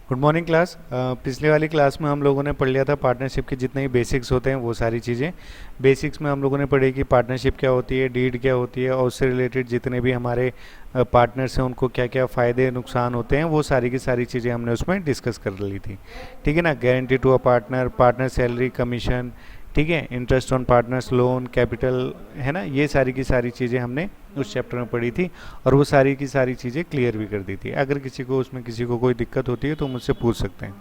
Good morning class. पिछले वाली class में हम लोगों ने पढ़ लिया था पार्टनरशिप के जितने ही बेसिक्स होते हैं वो सारी चीज़ें। बेसिक्स में हम लोगों ने पढ़ी कि पार्टनरशिप क्या होती है, डीड क्या होती है, और उससे रिलेटेड जितने भी हमारे पार्टनर्स हैं उनको क्या क्या फ़ायदे नुकसान होते हैं, वो सारी की सारी चीज़ें हमने उसमें डिस्कस कर ली थी। ठीक है ना। Guarantee to a partner, partner salary, commission, ठीक है, interest on partners loan, capital, है ना, ये सारी की सारी चीज़ें हमने उस चैप्टर में पढ़ी थी। और वो सारी की सारी चीज़ें क्लियर भी कर दी थी। अगर किसी को उसमें किसी को कोई दिक्कत होती है तो मुझसे पूछ सकते हैं।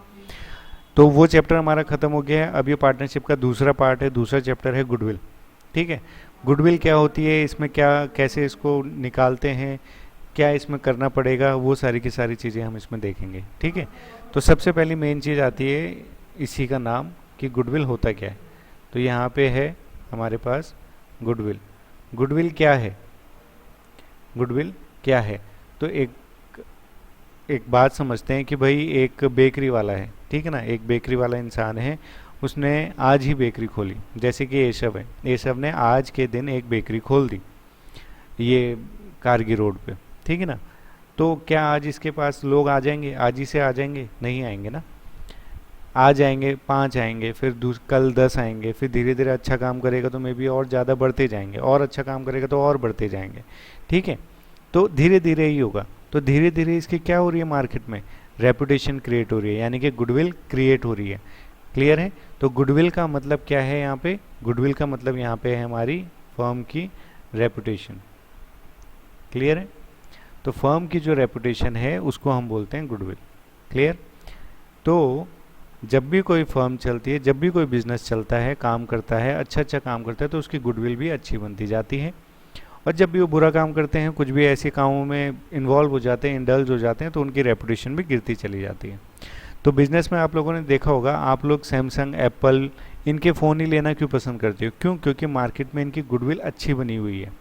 तो वो चैप्टर हमारा ख़त्म हो गया है। अब ये पार्टनरशिप का दूसरा पार्ट है, दूसरा चैप्टर है गुडविल। ठीक है। गुडविल क्या होती है, इसमें क्या कैसे इसको निकालते हैं, क्या इसमें करना पड़ेगा, वो सारी की सारी चीज़ें हम इसमें देखेंगे। ठीक है। तो सबसे पहली मेन चीज़ आती है इसी का नाम कि गुडविल होता क्या है। तो यहाँ पे है हमारे पास गुडविल। गुडविल क्या है, गुडविल क्या है। तो एक एक बात समझते हैं कि भाई एक बेकरी वाला है, ठीक है ना, एक बेकरी वाला इंसान है, उसने आज ही बेकरी खोली। जैसे कि येशव है, येशव ने आज के दिन एक बेकरी खोल दी ये कारगी रोड पे, ठीक है ना। तो क्या आज इसके पास लोग आ जाएंगे, आज ही से आ जाएंगे? नहीं आएंगे ना। आ जाएंगे, 5 आएंगे, फिर कल 10 आएंगे, फिर धीरे धीरे अच्छा काम करेगा तो मे बी और ज़्यादा बढ़ते जाएंगे, और अच्छा काम करेगा तो और बढ़ते जाएंगे। ठीक है। तो धीरे धीरे ही होगा। तो धीरे धीरे इसकी क्या हो रही है मार्केट में, रेपुटेशन क्रिएट हो रही है, यानी कि गुडविल क्रिएट हो रही है। क्लियर है। तो गुडविल का मतलब क्या है यहाँ पे, गुडविल का मतलब यहाँ पे है हमारी फर्म की रेपुटेशन। क्लियर है। तो फर्म की जो रेपुटेशन है उसको हम बोलते हैं गुडविल। क्लियर। तो जब भी कोई फर्म चलती है, जब भी कोई बिजनेस चलता है, काम करता है, अच्छा अच्छा काम करता है, तो उसकी गुडविल भी अच्छी बनती जाती है। और जब भी वो बुरा काम करते हैं, कुछ भी ऐसे कामों में इन्वॉल्व हो जाते हैं, इंडल्ज हो जाते हैं, तो उनकी रेपुटेशन भी गिरती चली जाती है। तो बिजनेस में आप लोगों ने देखा होगा, आप लोग सैमसंग, एप्पल, इनके फ़ोन ही लेना क्यों पसंद करते हो? क्यों? क्योंकि मार्केट में इनकी गुडविल अच्छी बनी हुई है।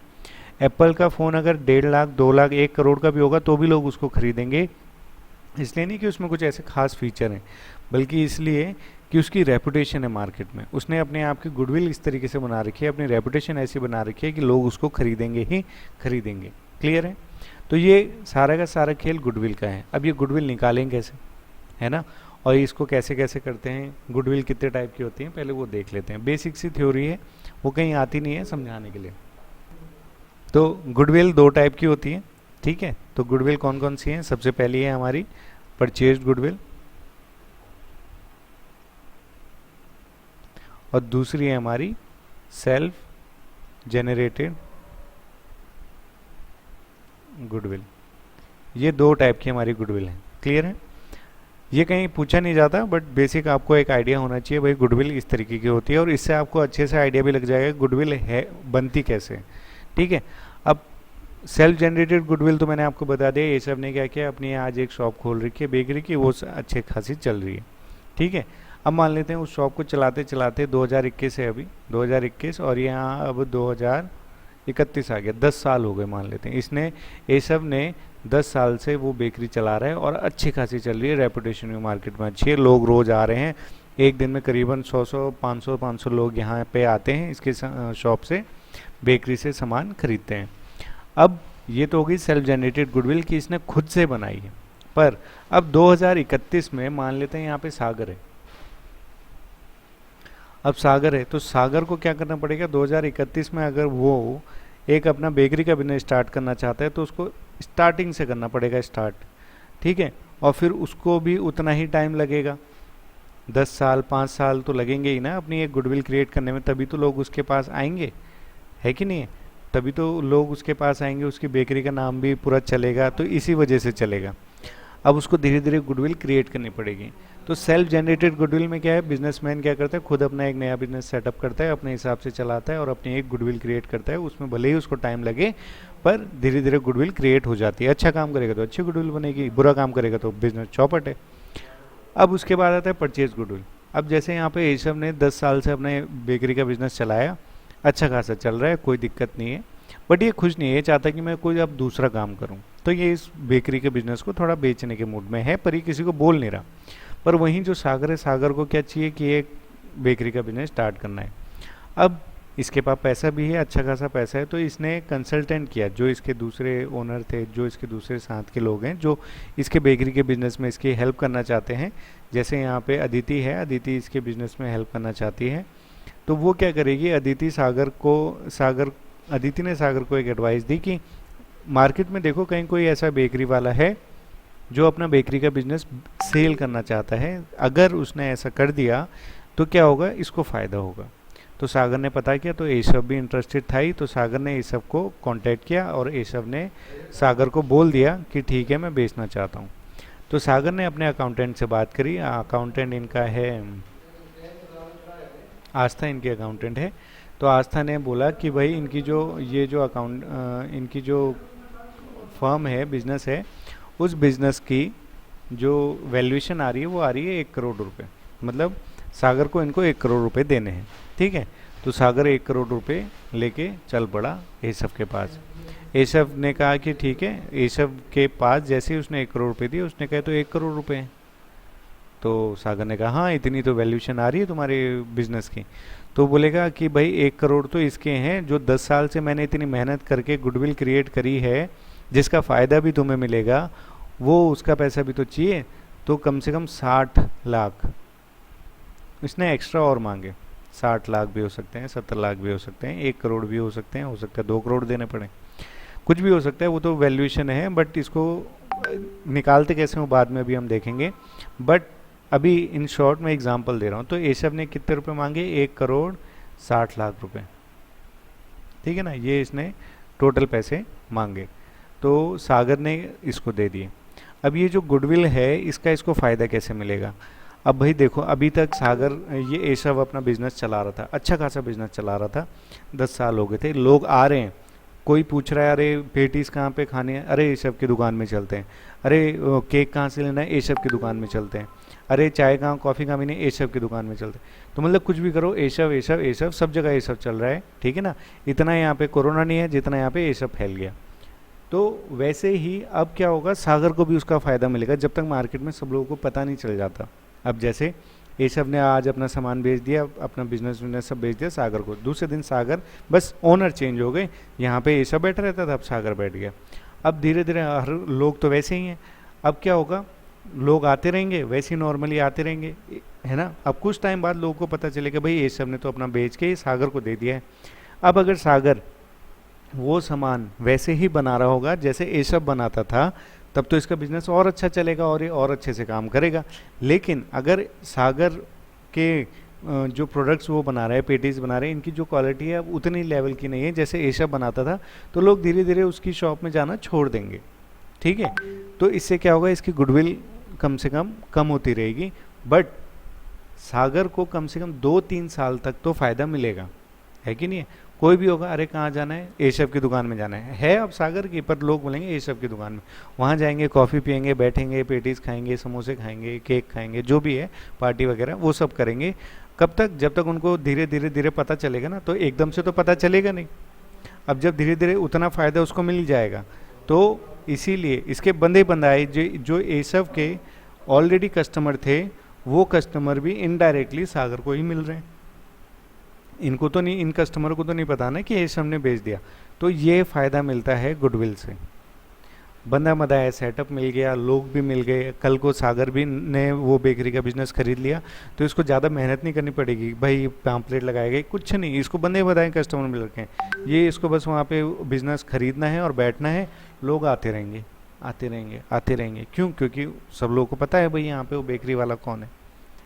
एप्पल का फ़ोन अगर 1.5 लाख, 2 लाख, 1 करोड़ का भी होगा तो भी लोग उसको खरीदेंगे। इसलिए नहीं कि उसमें कुछ ऐसे खास फीचर हैं, बल्कि इसलिए कि उसकी रेपुटेशन है मार्केट में। उसने अपने आप की गुडविल इस तरीके से बना रखी है, अपनी रेपुटेशन ऐसी बना रखी है कि लोग उसको खरीदेंगे ही खरीदेंगे। क्लियर है। तो ये सारा का सारा खेल गुडविल का है। अब ये गुडविल निकालेंगे कैसे, है ना, और इसको कैसे कैसे करते हैं, गुडविल कितने टाइप की होती हैं, पहले वो देख लेते हैं। बेसिक सी थ्योरी है, वो कहीं आती नहीं है समझाने के लिए। तो गुडविल 2 टाइप की होती है। ठीक है। तो गुडविल कौन कौन सी हैं? सबसे पहली है हमारी परचेज गुडविल, और दूसरी है हमारी सेल्फ जेनरेटेड गुडविल। ये 2 टाइप की हमारी गुडविल है। क्लियर है। ये कहीं पूछा नहीं जाता, बट बेसिक आपको एक आइडिया होना चाहिए भाई गुडविल इस तरीके की होती है, और इससे आपको अच्छे से आइडिया भी लग जाएगा गुडविल है बनती कैसे। ठीक है। अब सेल्फ जनरेटेड गुडविल तो मैंने आपको बता दिया, ये सब ने क्या किया, अपनी आज एक शॉप खोल रखी है बेकरी की, वो अच्छे खासी चल रही है। ठीक है। अब मान लेते हैं उस शॉप को चलाते चलाते 2021 है अभी, 2021, और यहाँ अब 2031 आ गया, 10 साल हो गए मान लेते हैं। इसने, ये सब ने 10 साल से वो बेकरी चला रहा है और अच्छी खासी चल रही है, रेपुटेशन भी मार्केट में अच्छी है, लोग रोज़ आ रहे हैं। एक दिन में करीबन 100 500 लोग यहाँ पे आते हैं इसके शॉप से, बेकरी से सामान खरीदते हैं। अब ये तो हो गई सेल्फ जनरेटेड गुडविल कि इसने खुद से बनाई है। पर अब 2031 में मान लेते हैं यहाँ पे सागर है। अब सागर है तो सागर को क्या करना पड़ेगा, 2031 में अगर वो एक अपना बेकरी का बिजनेस स्टार्ट करना चाहता है तो उसको स्टार्टिंग से करना पड़ेगा स्टार्ट। ठीक है। और फिर उसको भी उतना ही टाइम लगेगा, 10 साल 5 साल तो लगेंगे ही ना अपनी एक गुडविल क्रिएट करने में, तभी तो लोग उसके पास आएंगे, है कि नहीं है। तभी तो लोग उसके पास आएंगे, उसकी बेकरी का नाम भी पूरा चलेगा, तो इसी वजह से चलेगा। अब उसको धीरे धीरे गुडविल क्रिएट करनी पड़ेगी। तो सेल्फ जनरेटेड गुडविल में क्या है, बिजनेसमैन क्या करता है, खुद अपना एक नया बिजनेस सेटअप करता है, अपने हिसाब से चलाता है और अपनी एक गुडविल क्रिएट करता है। उसमें भले ही उसको टाइम लगे, पर धीरे धीरे गुडविल क्रिएट हो जाती है। अच्छा काम करेगा तो अच्छी गुडविल बनेगी, बुरा काम करेगा तो बिजनेस चौपट है। अब उसके बाद आता है परचेज गुडविल। अब जैसे यहाँ पे येशव ने 10 साल से अपने बेकरी का बिजनेस चलाया, अच्छा खासा चल रहा है, कोई दिक्कत नहीं है, बट ये खुश नहीं है, ये चाहता है कि मैं कोई अब दूसरा काम करूं। तो ये इस बेकरी के बिजनेस को थोड़ा बेचने के मूड में है, पर ये किसी को बोल नहीं रहा। पर वहीं जो सागर है, सागर को क्या चाहिए कि एक बेकरी का बिजनेस स्टार्ट करना है। अब इसके पास पैसा भी है, अच्छा खासा पैसा है, तो इसने कंसल्टेंट किया जो इसके दूसरे ओनर थे, जो इसके दूसरे साथ के लोग हैं जो इसके बेकरी के बिज़नेस में इसकी हेल्प करना चाहते हैं। जैसे यहाँ पे अदिति है, अदिति इसके बिज़नेस में हेल्प करना चाहती है, तो वो क्या करेगी, अदिति ने सागर को एक एडवाइस दी कि मार्केट में देखो कहीं कोई ऐसा बेकरी वाला है जो अपना बेकरी का बिजनेस सेल करना चाहता है। अगर उसने ऐसा कर दिया तो क्या होगा, इसको फ़ायदा होगा। तो सागर ने पता किया, तो एशव भी इंटरेस्टेड था ही, तो सागर ने एशव को कांटेक्ट किया और एशव ने सागर को बोल दिया कि ठीक है मैं बेचना चाहता हूँ। तो सागर ने अपने अकाउंटेंट से बात करी, अकाउंटेंट इनका है आस्था, इनकी अकाउंटेंट है। तो आस्था ने बोला कि भाई इनकी जो फर्म है, बिजनेस है, उस बिजनेस की जो वैल्यूएशन आ रही है वो आ रही है 1 करोड़ रुपए, मतलब सागर को इनको 1 करोड़ रुपए देने हैं। ठीक है, तो सागर 1 करोड़ रुपए लेके चल पड़ा एसव के पास। एसव ने कहा कि ठीक है, एसव के पास जैसे ही उसने 1 करोड़ रुपए दिए, उसने कहा तो 1 करोड़ रुपए हैं। तो सागर ने कहा हाँ इतनी तो वैल्यूएशन आ रही है तुम्हारे बिजनेस की। तो बोलेगा कि भाई 1 करोड़ तो इसके हैं, जो 10 साल से मैंने इतनी मेहनत करके गुडविल क्रिएट करी है, जिसका फ़ायदा भी तुम्हें मिलेगा, वो उसका पैसा भी तो चाहिए। तो कम से कम 60 लाख इसने एक्स्ट्रा और मांगे। 60 लाख भी हो सकते हैं, 70 लाख भी हो सकते हैं, 1 करोड़ भी हो सकते हैं, हो सकता है 2 करोड़ देने पड़े, कुछ भी हो सकता है, वो तो वैल्यूएशन है। बट इसको निकालते कैसे हो बाद में अभी हम देखेंगे। बट अभी इन शॉर्ट में एग्जांपल दे रहा हूँ। तो एशव ने कितने रुपए मांगे, 1 करोड़ 60 लाख रुपए। ठीक है ना, ये इसने टोटल पैसे मांगे, तो सागर ने इसको दे दिए। अब ये जो गुडविल है इसका इसको फ़ायदा कैसे मिलेगा। अब भाई देखो, अभी तक सागर ये एशव अपना बिजनेस चला रहा था, अच्छा खासा बिजनेस चला रहा था, 10 साल हो गए थे, लोग आ रहे हैं, कोई पूछ रहा है अरे पेटीज कहाँ पे खानी है, अरे एशव की दुकान में चलते हैं, अरे केक कहाँ से लेना है, एशव की दुकान में चलते हैं, अरे चाय कहाँ, कॉफ़ी कहाँ पीनी है, एशव की दुकान में चलते हैं। तो मतलब कुछ भी करो, एशव एशव एशव, सब जगह एशव चल रहा है। ठीक है ना, इतना यहाँ पे कोरोना नहीं है जितना यहाँ पे एशव फैल गया। तो वैसे ही अब क्या होगा, सागर को भी उसका फ़ायदा मिलेगा जब तक मार्केट में सब लोगों को पता नहीं चल जाता। अब जैसे एशव ने आज अपना सामान बेच दिया, अपना बिजनेस सब बेच दिया सागर को, दूसरे दिन सागर बस ओनर चेंज हो गए, यहाँ पे एशव बैठा रहता था, अब सागर बैठ गया। अब धीरे धीरे हर लोग तो वैसे ही हैं, अब क्या होगा, लोग आते रहेंगे, वैसे ही नॉर्मली आते रहेंगे, है ना। अब कुछ टाइम बाद लोगों को पता चलेगा भाई एशव ने तो अपना बेच के सागर को दे दिया है। अब अगर सागर वो सामान वैसे ही बना रहा होगा जैसे एशव बनाता था, तब तो इसका बिजनेस और अच्छा चलेगा और ये और अच्छे से काम करेगा। लेकिन अगर सागर के जो प्रोडक्ट्स वो बना रहे हैं, पेटीज बना रहे हैं, इनकी जो क्वालिटी है अब उतनी लेवल की नहीं है जैसे एशव बनाता था, तो लोग धीरे धीरे उसकी शॉप में जाना छोड़ देंगे। ठीक है, तो इससे क्या होगा, इसकी गुडविल कम से कम होती रहेगी। बट सागर को कम से कम 2-3 साल तक तो फ़ायदा मिलेगा, है कि नहीं है। कोई भी होगा, अरे कहाँ जाना है, एशव की दुकान में जाना है अब सागर की, पर लोग बोलेंगे एशव की दुकान में, वहाँ जाएंगे, कॉफ़ी पियेंगे, बैठेंगे, पेटीज खाएंगे, समोसे खाएंगे, केक खाएंगे, जो भी है पार्टी वगैरह वो सब करेंगे। कब तक, जब तक उनको धीरे धीरे धीरे पता चलेगा ना, तो एकदम से तो पता चलेगा नहीं। अब जब धीरे धीरे उतना फ़ायदा उसको मिल जाएगा, तो इसीलिए इसके बंदे बंदाए जो एशव के ऑलरेडी कस्टमर थे, वो कस्टमर भी इनडायरेक्टली सागर को ही मिल रहे हैं। इनको तो नहीं, इन कस्टमर को तो नहीं पता ना कि एशव ने बेच दिया। तो ये फ़ायदा मिलता है गुडविल से, बंदा मदाया सेटअप मिल गया, लोग भी मिल गए। कल को सागर भी ने वो बेकरी का बिजनेस खरीद लिया, तो इसको ज़्यादा मेहनत नहीं करनी पड़ेगी, भाई पैम्पलेट लगाएगा कुछ नहीं, इसको बंदे बताए कस्टमर मिल रखे हैं, ये इसको बस वहाँ पे बिजनेस खरीदना है और बैठना है, लोग आते रहेंगे आते रहेंगे आते रहेंगे। क्यों, क्योंकि सब लोगों को पता है भाई यहाँ पे वो बेकरी वाला कौन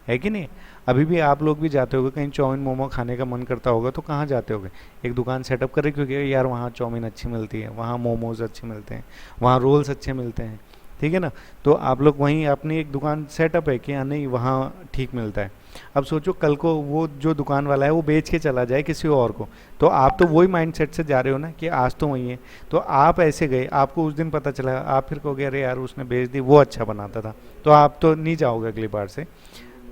है कि नहीं। अभी भी आप लोग भी जाते होगे कहीं, चाउमीन मोमो खाने का मन करता होगा तो कहाँ जाते होगे, एक दुकान सेटअप करें, क्योंकि यार वहाँ चाउमीन अच्छी मिलती है, वहाँ मोमोज अच्छे मिलते हैं, वहाँ रोल्स अच्छे मिलते हैं। ठीक है ना, तो आप लोग वहीं अपनी एक दुकान सेटअप है कि हाँ नहीं वहाँ ठीक मिलता है। अब सोचो कल को वो जो दुकान वाला है वो बेच के चला जाए किसी और को, तो आप तो वही माइंडसेट से जा रहे हो ना कि आज तो वही है। तो आप ऐसे गए, आपको उस दिन पता चला, आप फिर कहोगे अरे यार उसने बेच दी, वो अच्छा बनाता था, तो आप तो नहीं जाओगे अगली बार से।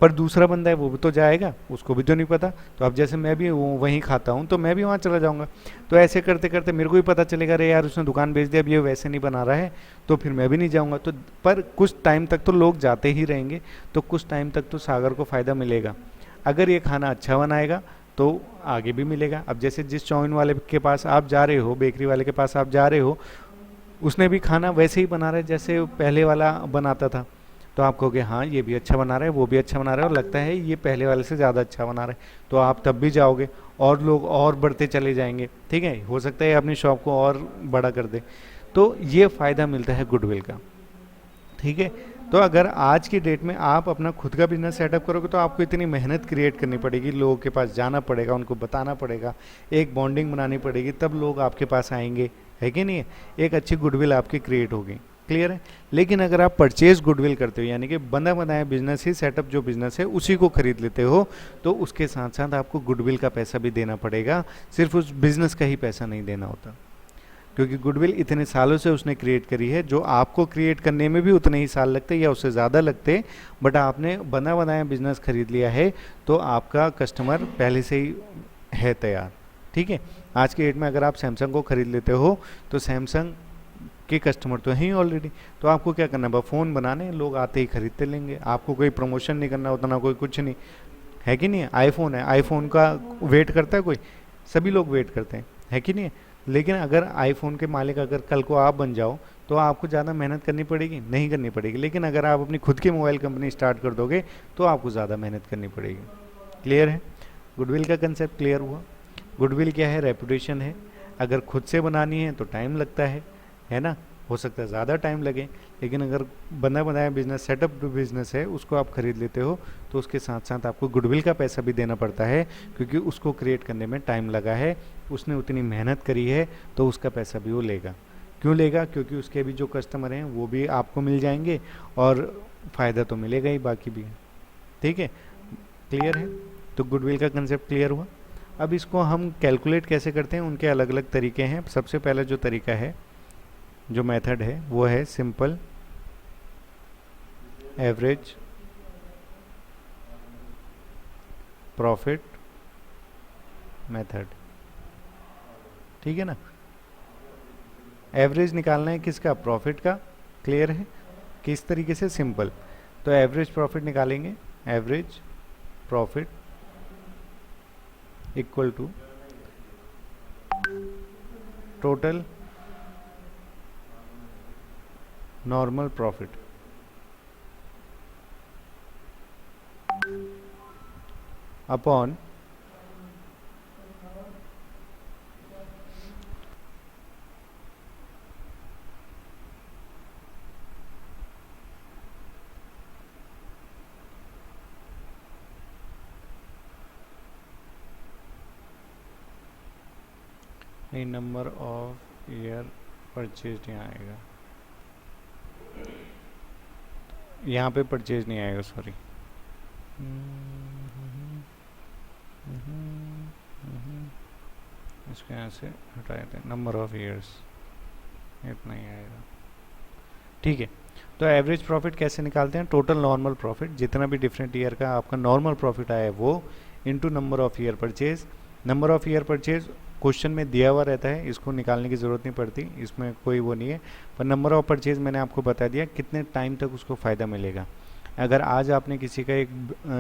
पर दूसरा बंदा है वो भी तो जाएगा, उसको भी तो नहीं पता। तो अब जैसे मैं भी वहीं खाता हूँ तो मैं भी वहाँ चला जाऊँगा, तो ऐसे करते करते मेरे को भी पता चलेगा अरे यार उसने दुकान बेच दिया, अब ये वैसे नहीं बना रहा है, तो फिर मैं भी नहीं जाऊँगा। तो पर कुछ टाइम तक तो लोग जाते ही रहेंगे, तो कुछ टाइम तक तो सागर को फ़ायदा मिलेगा। अगर ये खाना अच्छा बनाएगा तो आगे भी मिलेगा। अब जैसे जिस चाउमीन वाले के पास आप जा रहे हो, बेकरी वाले के पास आप जा रहे हो, उसने भी खाना वैसे ही बना रहा है जैसे पहले वाला बनाता था, तो आप कहोगे हाँ ये भी अच्छा बना रहा है, वो भी अच्छा बना रहा है, और लगता है ये पहले वाले से ज़्यादा अच्छा बना रहा है, तो आप तब भी जाओगे और लोग और बढ़ते चले जाएंगे। ठीक है, हो सकता है अपनी शॉप को और बड़ा कर दे। तो ये फ़ायदा मिलता है गुडविल का। ठीक है, तो अगर आज की डेट में आप अपना खुद का बिजनेस सेटअप करोगे तो आपको इतनी मेहनत क्रिएट करनी पड़ेगी, लोगों के पास जाना पड़ेगा, उनको बताना पड़ेगा, एक बॉन्डिंग बनानी पड़ेगी, तब लोग आपके पास आएंगे, है कि नहीं है? एक अच्छी गुडविल आपकी क्रिएट होगी। क्लियर है? लेकिन अगर आप परचेज गुडविल करते हो, यानी कि बंदा बनाया बिजनेस ही, सेटअप जो बिजनेस है उसी को खरीद लेते हो, तो उसके साथ साथ आपको गुडविल का पैसा भी देना पड़ेगा, सिर्फ उस बिजनेस का ही पैसा नहीं देना होता, क्योंकि गुडविल इतने सालों से उसने क्रिएट करी है, जो आपको क्रिएट करने में भी उतने ही साल लगते या उससे ज़्यादा लगते, बट आपने बना बनाया बिजनेस खरीद लिया है तो आपका कस्टमर पहले से ही है तैयार। ठीक है, आज की डेट में अगर आप सैमसंग को खरीद लेते हो तो सैमसंग के कस्टमर तो हैं ही ऑलरेडी, तो आपको क्या करना है, बस फ़ोन बनाने, लोग आते ही खरीदते लेंगे, आपको कोई प्रमोशन नहीं करना होता, ना कोई कुछ नहीं, है कि नहीं है? आईफोन है, आईफोन का वेट करता है कोई? सभी लोग वेट करते हैं, है कि नहीं है? लेकिन अगर आईफोन के मालिक अगर कल को आप बन जाओ तो आपको ज़्यादा मेहनत करनी पड़ेगी? नहीं करनी पड़ेगी। लेकिन अगर आप अपनी खुद की मोबाइल कंपनी स्टार्ट कर दोगे तो आपको ज़्यादा मेहनत करनी पड़ेगी। क्लियर है? गुडविल का कंसेप्ट क्लियर हुआ? गुडविल क्या है? रेपुटेशन है। अगर खुद से बनानी है तो टाइम लगता है ना? हो सकता है ज़्यादा टाइम लगे, लेकिन अगर बना बनाया बिजनेस, सेटअप बिजनेस है, उसको आप खरीद लेते हो तो उसके साथ साथ आपको गुडविल का पैसा भी देना पड़ता है, क्योंकि उसको क्रिएट करने में टाइम लगा है, उसने उतनी मेहनत करी है, तो उसका पैसा भी वो लेगा। क्यों लेगा? क्योंकि उसके भी जो कस्टमर हैं वो भी आपको मिल जाएंगे और फ़ायदा तो मिलेगा ही, बाकी भी। ठीक है, क्लियर है? तो गुडविल का कंसेप्ट क्लियर हुआ। अब इसको हम कैलकुलेट कैसे करते हैं, उनके अलग अलग तरीके हैं। सबसे पहला जो तरीका है, जो मेथड है, वो है सिंपल एवरेज प्रॉफिट मेथड। ठीक है ना? एवरेज निकालना है किसका? प्रॉफिट का। क्लियर है? किस तरीके से? सिंपल। तो एवरेज प्रॉफिट निकालेंगे, average profit equal to total normal profit upon number of year purchase नहीं आएगा, यहाँ पे परचेज नहीं आएगा, सॉरी। इसको यहाँ से हटा देते हैं, नंबर ऑफ ईयर्स, इतना ही आएगा। ठीक है, तो एवरेज प्रॉफिट कैसे निकालते हैं? टोटल नॉर्मल प्रॉफिट, जितना भी डिफरेंट ईयर का आपका नॉर्मल प्रॉफिट आया है वो, into number of year purchase. Number of year purchase question में दिया हुआ रहता है, इसको निकालने की ज़रूरत नहीं पड़ती, इसमें कोई वो नहीं है, पर नंबर ऑफ परचेज मैंने आपको बता दिया कितने टाइम तक उसको फ़ायदा मिलेगा। अगर आज आपने किसी का एक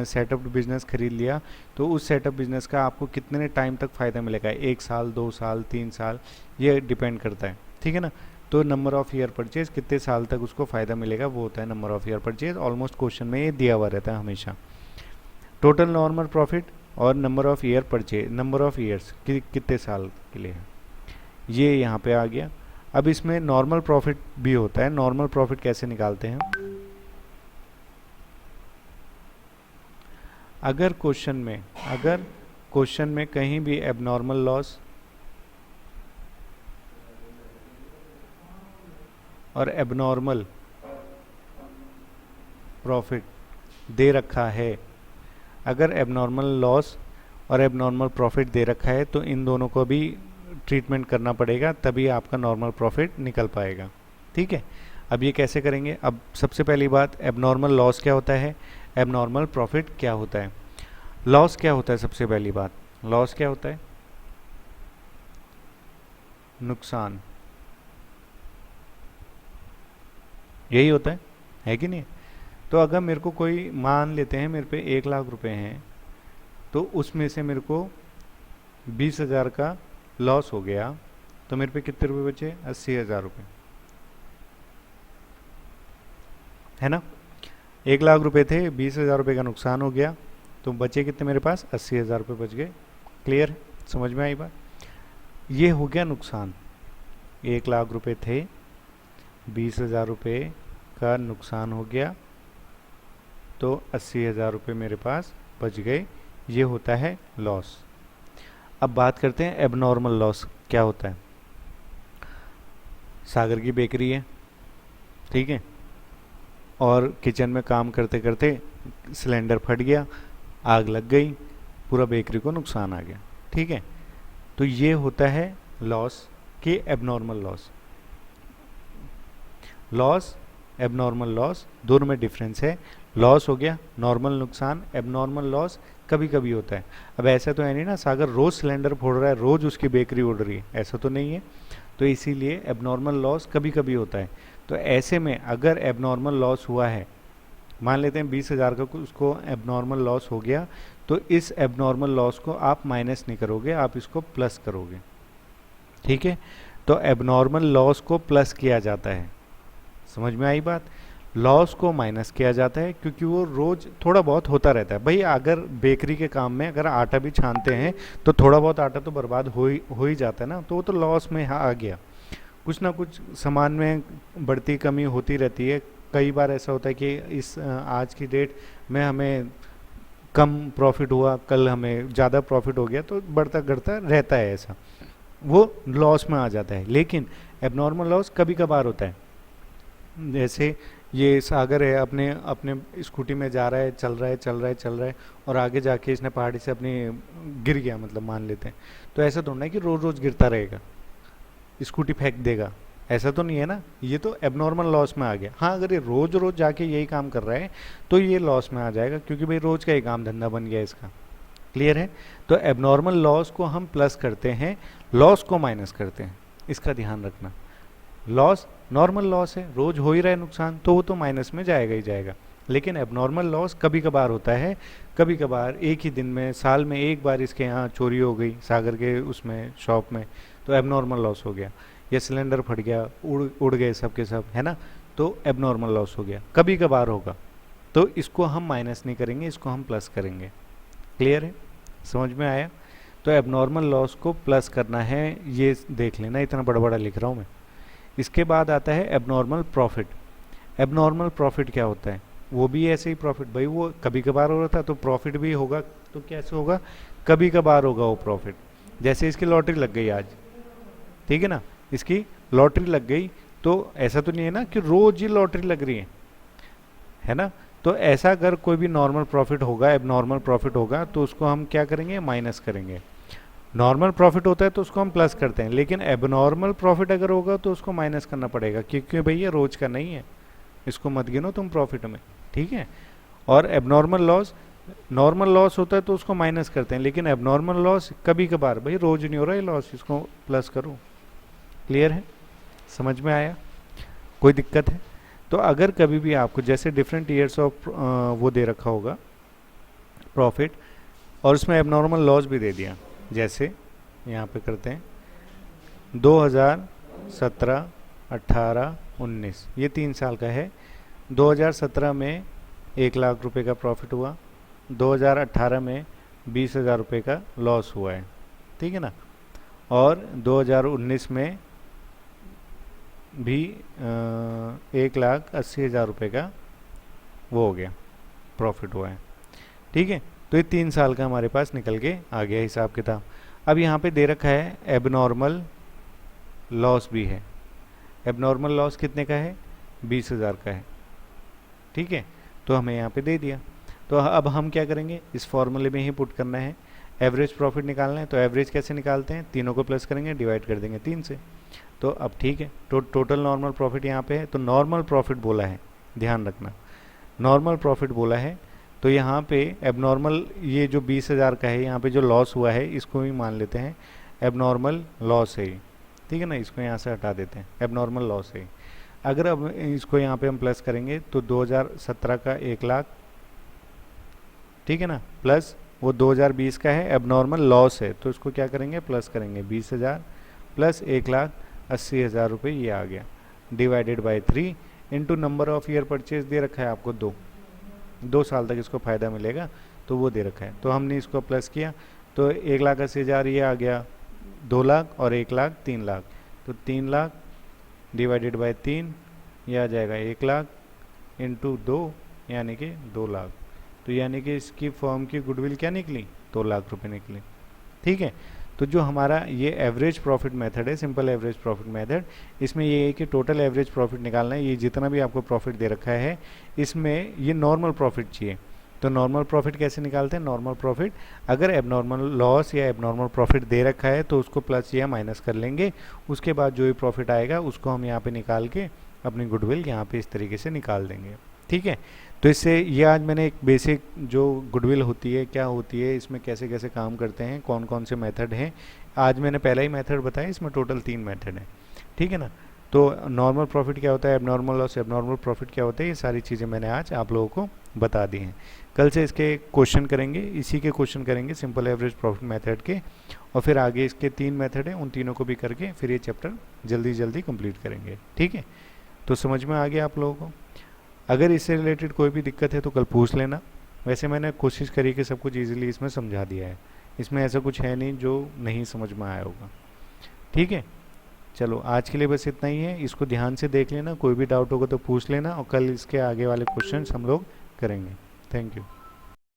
सेटअप बिजनेस खरीद लिया तो उस सेटअप बिजनेस का आपको कितने टाइम तक फ़ायदा मिलेगा, 1 साल, 2 साल, 3 साल, ये डिपेंड करता है। ठीक है ना? तो नंबर ऑफ ईयर परचेज, कितने साल तक उसको फ़ायदा मिलेगा, वो होता है number of year purchase. Almost question में ये दिया हुआ रहता है हमेशा। टोटल नॉर्मल प्रॉफिट और number of year purchase, number of years कितने साल के लिए है, ये यहाँ पे आ गया। अब इसमें नॉर्मल प्रॉफिट भी होता है। नॉर्मल प्रॉफिट कैसे निकालते हैं? अगर क्वेश्चन में कहीं भी एबनॉर्मल लॉस और एबनॉर्मल प्रॉफिट दे रखा है, अगर एबनॉर्मल लॉस और एबनॉर्मल प्रॉफिट दे रखा है तो इन दोनों को भी ट्रीटमेंट करना पड़ेगा, तभी आपका नॉर्मल प्रॉफिट निकल पाएगा। ठीक है, अब ये कैसे करेंगे? अब सबसे पहली बात, एबनॉर्मल लॉस क्या होता है, एबनॉर्मल प्रॉफिट क्या होता है। लॉस क्या होता है? सबसे पहली बात, लॉस क्या होता है? नुकसान, यही होता है कि नहीं? तो अगर मेरे को कोई, मान लेते हैं मेरे पे 1 लाख रुपए हैं, तो उसमें से मेरे को 20,000 का लॉस हो गया तो मेरे पे कितने रुपए बचे? 80,000 रुपये, है ना। 1 लाख रुपए थे, 20,000 रुपये का नुकसान हो गया तो बचे कितने मेरे पास? 80,000 रुपये बच गए। क्लियर है? समझ में आई बात? ये हो गया नुकसान। 1 लाख रुपए थे, 20,000 रुपये का नुकसान हो गया तो 80,000 रुपये मेरे पास बच गए। ये होता है लॉस। अब बात करते हैं एबनॉर्मल लॉस क्या होता है। सागर की बेकरी है, ठीक है, और किचन में काम करते करते सिलेंडर फट गया, आग लग गई, पूरा बेकरी को नुकसान आ गया, ठीक है। तो ये होता है लॉस कि abnormal loss. Loss, abnormal loss, दोनों में डिफरेंस है। लॉस हो गया नॉर्मल नुकसान, एबनॉर्मल लॉस कभी कभी होता है। अब ऐसा तो है नहीं ना सागर रोज सिलेंडर फोड़ रहा है, रोज उसकी बेकरी उड़ रही है, ऐसा तो नहीं है। तो इसीलिए एबनॉर्मल लॉस कभी कभी होता है। तो ऐसे में अगर एबनॉर्मल लॉस हुआ है, मान लेते हैं 20,000 का उसको एबनॉर्मल लॉस हो गया, तो इस एबनॉर्मल लॉस को आप माइनस नहीं करोगे, आप इसको प्लस करोगे, ठीक है। तो एबनॉर्मल लॉस को प्लस किया जाता है। समझ में आई बात? लॉस को माइनस किया जाता है क्योंकि वो रोज थोड़ा बहुत होता रहता है। भाई अगर बेकरी के काम में अगर आटा भी छानते हैं तो थोड़ा बहुत आटा तो बर्बाद हो ही जाता है ना, तो वो तो लॉस में आ गया। कुछ ना कुछ सामान में बढ़ती कमी होती रहती है। कई बार ऐसा होता है कि इस आज की डेट में हमें कम प्रॉफिट हुआ, कल हमें ज़्यादा प्रॉफिट हो गया, तो बढ़ता घटता रहता है, ऐसा वो लॉस में आ जाता है। लेकिन एबनॉर्मल लॉस कभी कभार होता है। जैसे ये सागर है, अपने अपने स्कूटी में जा रहा है, चल रहा है और आगे जाके इसने पहाड़ी से अपनी गिर गया, मतलब मान लेते हैं। तो ऐसा थोड़ा है कि रोज रोज गिरता रहेगा, स्कूटी फेंक देगा, ऐसा तो नहीं है ना। ये तो एबनॉर्मल लॉस में आ गया। हाँ, अगर ये रोज रोज जाके यही काम कर रहा है तो ये लॉस में आ जाएगा, क्योंकि भाई रोज का ही काम धंधा बन गया इसका। क्लियर है? तो एबनॉर्मल लॉस को हम प्लस करते हैं, लॉस को माइनस करते हैं, इसका ध्यान रखना। लॉस नॉर्मल लॉस है, रोज हो ही रहा है नुकसान, तो वो तो माइनस में जाएगा ही जाएगा। लेकिन एबनॉर्मल लॉस कभी कभार होता है, कभी कभार एक ही दिन में, साल में एक बार इसके यहाँ चोरी हो गई सागर के उसमें शॉप में, तो एबनॉर्मल लॉस हो गया। या सिलेंडर फट गया, उड़ गए सब के सब, है ना, तो एबनॉर्मल लॉस हो गया, कभी कभार होगा। तो इसको हम माइनस नहीं करेंगे, इसको हम प्लस करेंगे। क्लियर है? समझ में आया? तो एबनॉर्मल लॉस को प्लस करना है, ये देख लेना, इतना बड़ा बड़ा लिख रहा हूँ मैं। इसके बाद आता है एबनॉर्मल प्रॉफिट। एबनॉर्मल प्रॉफिट क्या होता है? वो भी ऐसे ही प्रॉफिट, भाई वो कभी कभार हो रहा था तो प्रॉफिट भी होगा, तो कैसे होगा? कभी कभार होगा वो प्रॉफिट। जैसे इसकी लॉटरी लग गई आज, ठीक है ना, इसकी लॉटरी लग गई, तो ऐसा तो नहीं है ना कि रोज ही लॉटरी लग रही है ना। तो ऐसा अगर कोई भी नॉर्मल प्रॉफिट होगा, एबनॉर्मल प्रॉफिट होगा, तो उसको हम क्या करेंगे? माइनस करेंगे। नॉर्मल प्रॉफिट होता है तो उसको हम प्लस करते हैं, लेकिन एबनॉर्मल प्रॉफिट अगर होगा तो उसको माइनस करना पड़ेगा, क्योंकि भैया रोज का नहीं है, इसको मत गिनो तुम प्रॉफिट में, ठीक है। और एबनॉर्मल लॉस, नॉर्मल लॉस होता है तो उसको माइनस करते हैं, लेकिन एबनॉर्मल लॉस कभी कभार, भाई रोज नहीं हो रहा है लॉस, इसको प्लस करो। क्लियर है? समझ में आया? कोई दिक्कत है? तो अगर कभी भी आपको जैसे डिफरेंट ईयर्स ऑफ वो दे रखा होगा प्रॉफिट, और उसमें एबनॉर्मल लॉस भी दे दिया, जैसे यहाँ पे करते हैं 2017, 18, 19, ये 3 साल का है। 2017 में 1 लाख रुपए का प्रॉफिट हुआ, 2018 में 20,000 रुपये का लॉस हुआ है, ठीक है ना, और 2019 में भी 1,80,000 रुपये का वो हो गया, प्रॉफिट हुआ है, ठीक है। तो ये 3 साल का हमारे पास निकल के आ गया हिसाब किताब। अब यहाँ पे दे रखा है एबनॉर्मल लॉस भी है। एबनॉर्मल लॉस कितने का है? 20,000 का है, ठीक है। तो हमें यहाँ पे दे दिया। तो अब हम क्या करेंगे? इस फॉर्मूले में ही पुट करना है, एवरेज प्रॉफिट निकालना है। तो एवरेज कैसे निकालते हैं? तीनों को प्लस करेंगे, डिवाइड कर देंगे 3 से। तो अब ठीक है, टोटल नॉर्मल प्रॉफिट यहाँ पे है, तो नॉर्मल प्रॉफिट बोला है, ध्यान रखना, नॉर्मल प्रॉफिट बोला है। तो यहाँ पे एबनॉर्मल, ये जो 20,000 का है, यहाँ पे जो लॉस हुआ है इसको भी मान लेते हैं एबनॉर्मल लॉस है, ठीक है ना, इसको यहाँ से हटा देते हैं, एबनॉर्मल लॉस है। अगर अब इसको यहाँ पे हम प्लस करेंगे तो 2017 का 1 लाख, ठीक है ना, प्लस वो 2020 का है, एबनॉर्मल लॉस है, तो इसको क्या करेंगे, प्लस करेंगे, 20,000 प्लस 1,80,000 रुपये ये आ गया, divided by 3 into number of year purchase दे रखा है आपको 2 साल तक इसको फ़ायदा मिलेगा, तो वो दे रखा है। तो हमने इसको प्लस किया तो 1,80,000 ये आ गया, 2 लाख और 1 लाख 3 लाख, तो 3 लाख डिवाइडेड बाय 3 ये आ जाएगा 1 लाख इंटू 2 यानी कि 2 लाख। तो यानी कि इसकी फर्म की गुडविल क्या निकली, 2 लाख रुपए निकली। ठीक है, तो जो हमारा ये एवरेज प्रॉफिट मेथड है, सिंपल एवरेज प्रॉफिट मेथड, इसमें ये है कि टोटल एवरेज प्रॉफिट निकालना है। ये जितना भी आपको प्रॉफिट दे रखा है इसमें ये नॉर्मल प्रॉफिट चाहिए। तो नॉर्मल प्रॉफिट कैसे निकालते हैं, नॉर्मल प्रॉफिट अगर एबनॉर्मल लॉस या एबनॉर्मल प्रॉफिट दे रखा है तो उसको प्लस या माइनस कर लेंगे, उसके बाद जो भी प्रॉफिट आएगा उसको हम यहाँ पे निकाल के अपनी गुडविल यहाँ पे इस तरीके से निकाल देंगे। ठीक है, तो इससे ये आज मैंने एक बेसिक जो गुडविल होती है क्या होती है, इसमें कैसे कैसे काम करते हैं, कौन कौन से मेथड हैं, आज मैंने पहला ही मेथड बताया, इसमें टोटल 3 मेथड हैं। ठीक है ना, तो नॉर्मल प्रॉफिट क्या होता है, एबनॉर्मल लॉस, एबनॉर्मल प्रॉफिट क्या होता है, ये सारी चीज़ें मैंने आज आप लोगों को बता दी हैं। कल से इसके क्वेश्चन करेंगे, इसी के क्वेश्चन करेंगे सिंपल एवरेज प्रॉफिट मेथड के, और फिर आगे इसके 3 मेथड हैं, उन तीनों को भी करके फिर ये चैप्टर जल्दी जल्दी कंप्लीट करेंगे। ठीक है, तो समझ में आ गया आप लोगों को। अगर इससे रिलेटेड कोई भी दिक्कत है तो कल पूछ लेना। वैसे मैंने कोशिश करी कि सब कुछ ईजिली इसमें समझा दिया है, इसमें ऐसा कुछ है नहीं जो नहीं समझ में आया होगा। ठीक है, चलो आज के लिए बस इतना ही है, इसको ध्यान से देख लेना, कोई भी डाउट होगा तो पूछ लेना, और कल इसके आगे वाले क्वेश्चंस हम लोग करेंगे। Thank you.